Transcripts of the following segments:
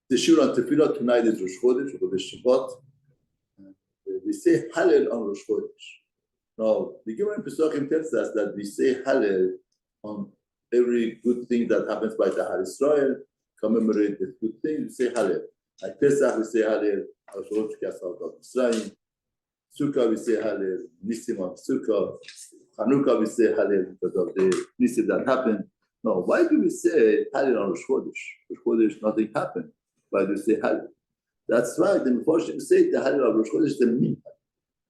The Shur on Tefilla tonight is Rosh Chodesh, Chodesh Shabbat. We say Hallel on Rosh Chodesh. Now, the Gemara in Pesachim tells us that we say Hallel on every good thing that happens by the Har Israel, commemorate the good things, we say Hallel. Like Pesach, we say Hallel, Rosh Chodesh, Sukkah, we say Hallel, Nisim on Sukkah, Hanukkah, we say Hallel because of the Nisim that happened. No, why do we say Hallel on Rosh Chodesh? Rosh Chodesh, nothing happened. Why do we say Hallel? That's why the Mefarshim say the Hallel of Rosh Chodesh is the minhag.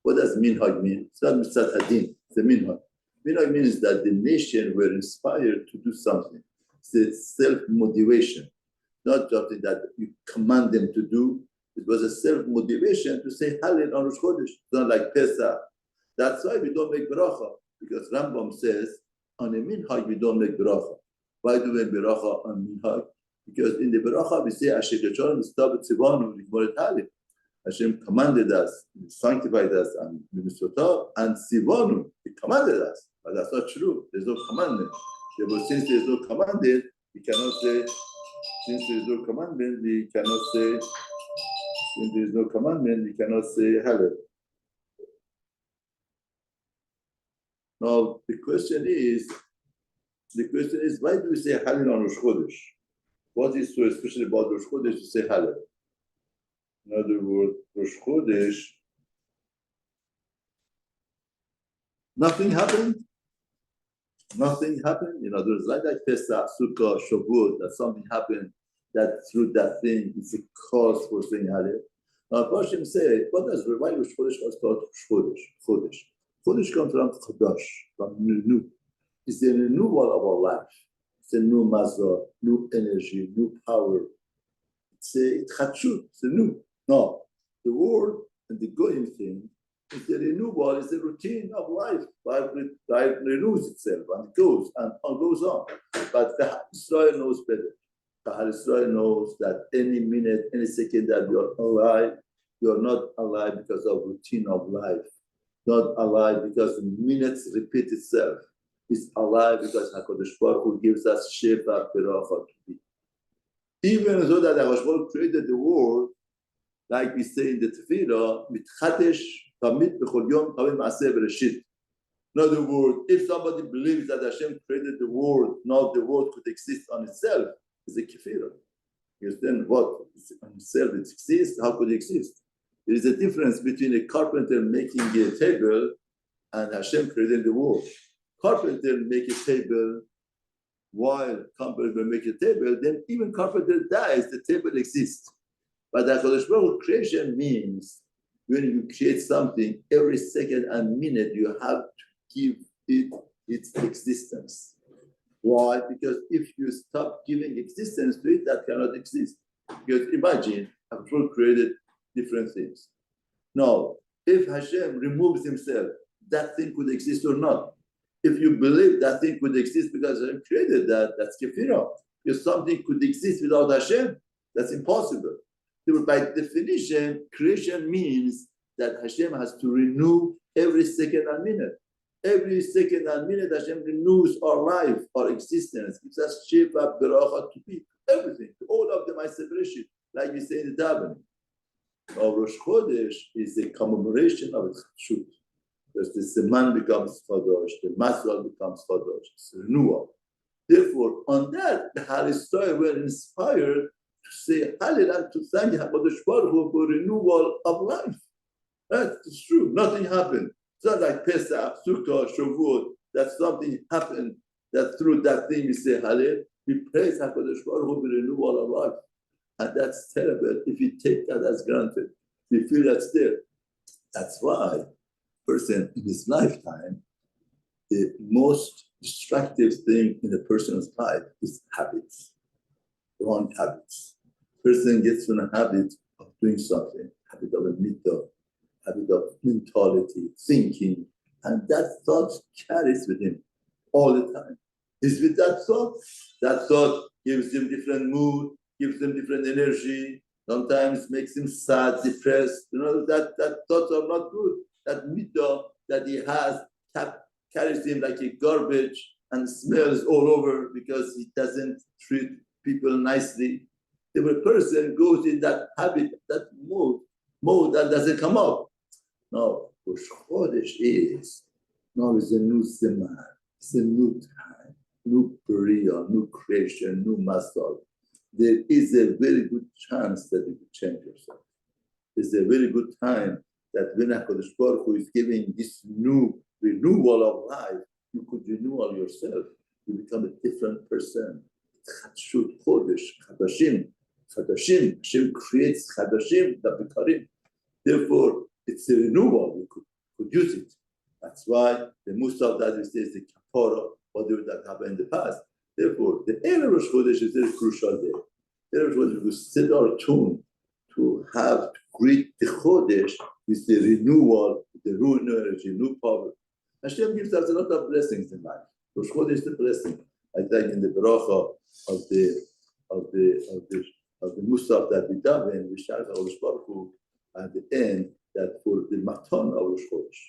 What does minhag mean? It's not mitzat hadin, it's the minhag. Minhag means that the nation were inspired to do something. It's self-motivation, not something that you command them to do. It was a self-motivation to say Hallel on Rosh Chodesh. It's not like Pesach. That's why we don't make bracha, because Rambam says on a minhag we don't make bracha. Why do we make bracha on minhag? Because in the bracha we say Asher Kecholem Mistav Tzivanu Ligmor Hallel. Hashem commanded us, sanctified us, and Mitzvotah, and Tzivanu, He commanded us. But that's not true. There's no commandment. But since there's no commandment, we cannot say. Since there's no commandment, we cannot say. Since there's no commandment, we cannot say Hallel. Now the question is, why do we say Hallel on Rosh Chodesh? What is so special about Rosh Chodesh to say Hallel? In other words, Rosh Chodesh, nothing happened. Nothing happened. In other words, like Pesach, Sukkah, Shavuot, that something happened, that through that thing, it's a cause for saying Hallel. Now, Persian say, why Rosh Chodesh was called Chodesh? Chodesh comes from Chodesh, from new. It's the renewal of our life. It's a new mazah, new energy, new power. It's a new. No, the word and the going thing is the renewal, is the routine of life. Life renews itself and goes on. But the Har Israel knows better. The Har Israel knows that any minute, any second that you're alive, you're not alive because of routine of life. Not alive because minutes repeat itself. It's alive because HaKadosh Baruch Hu gives us Shefa Beracha to be. Even though that HaKadosh Baruch Hu created the world, like we say in the Tefilla, Chodesh Tamid B'chol Yom Tavim Maaseh Bereshit. In other words, if somebody believes that Hashem created the world, not the world could exist on itself, it's a kefirah. Because then what? On itself it exists, how could it exist? There is a difference between a carpenter making a table and Hashem creating the world. Carpenter make a table, while carpenter make a table, then even carpenter dies, the table exists. But the HaKadosh Baruch Hu creation means when you create something, every second and minute you have to give it its existence. Why? Because if you stop giving existence to it, that cannot exist. Because imagine, HaKadosh Baruch Hu created different things. Now, if Hashem removes himself, that thing could exist or not. If you believe that thing could exist because Hashem created that, that's kefirah. If something could exist without Hashem, that's impossible. By definition, creation means that Hashem has to renew every second and minute. Every second and minute, Hashem renews our life, our existence. Gives us Shefa, Beracha to be, everything. All of them are separation, like we say in the davening. Now, Rosh Chodesh is a commemoration of Chashut. Because the Seman becomes Chodesh, the Masral becomes Chodesh, it's renewal. Therefore, on that, the Har Israel were inspired to say Hallel and to thank HaKadosh Baruch Hu for renewal of life. That's true. Nothing happened. It's not like Pesach, Sukkah, Shavuot, that something happened, that through that thing we say Hallel. We praise HaKadosh Baruch Hu for renewal of life. And that's terrible if you take that as granted. We feel that's there. That's why person in his lifetime, the most destructive thing in a person's life is habits, wrong habits. Person gets in a habit of doing something, habit of a mitzvah, habit of mentality, thinking, and that thought carries with him all the time. He's with that thought gives him different mood, gives him different energy, sometimes makes him sad, depressed. That thoughts are not good. That mitzvah that he has carries him like a garbage and smells all over because he doesn't treat people nicely. If a person goes in that habit, that mode that doesn't come up. Now, Rosh Chodesh is now is a new Zeman, it's a new time, new Bria, new creation, new Masal. There is a very good chance that you could change yourself. There's a very good time that when HaKadosh Baruch Hu is giving this new renewal of life, you could renew yourself. You become a different person. Chadshut Chodesh, Chadashim. Hashem creates Chadashim, the Bikarim. Therefore, it's a renewal. We could use it. That's why the Musaf that we say is the Kapara, whatever that happened in the past. Therefore, the Erev Rosh Chodesh is very crucial there. Erev Rosh Chodesh, we set our tune to have to greet the Chodesh with the renewal, the new energy, new power. Hashem gives us a lot of blessings in life. Rosh Chodesh is the blessing. I think in the bracha of the Musaf that we daven, we shout Rosh Baruch Hu at the end that for the Matan of Rosh Chodesh.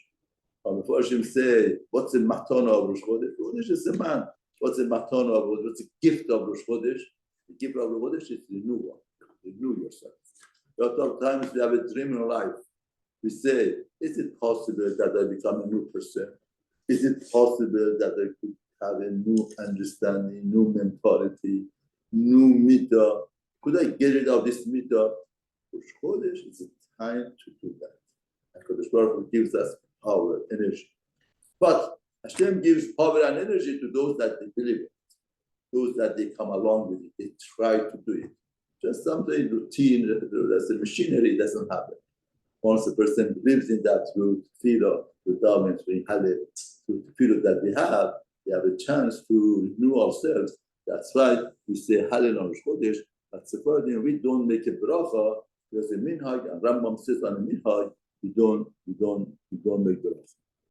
And the Persian say, what's the Matan of Rosh Chodesh? Chodesh is a man. What's the Matan of Rosh Chodesh? What's the gift of Rosh Chodesh? The gift of Rosh Chodesh is renewal. Renew yourself. A lot of times we have a dream in life. We say, is it possible that I become a new person? Is it possible that I could have a new understanding, new mentality, new midah? Could I get rid of this midah? Rosh Chodesh is a time to do that. And Kodesh Baruch Hu gives us power, energy. But Hashem gives power and energy to those that they believe it, those that they come along with it, they try to do it. Just something routine, as a machinery, doesn't happen. Once a person believes in that through Tefilla, through Daven, through Hallel, through Tefilla that we have a chance to renew ourselves. That's why we say Hallel on Rosh Chodesh. But Sephardim, we don't make a bracha because the minhag, and Rambam says on the minhag, we don't make bracha.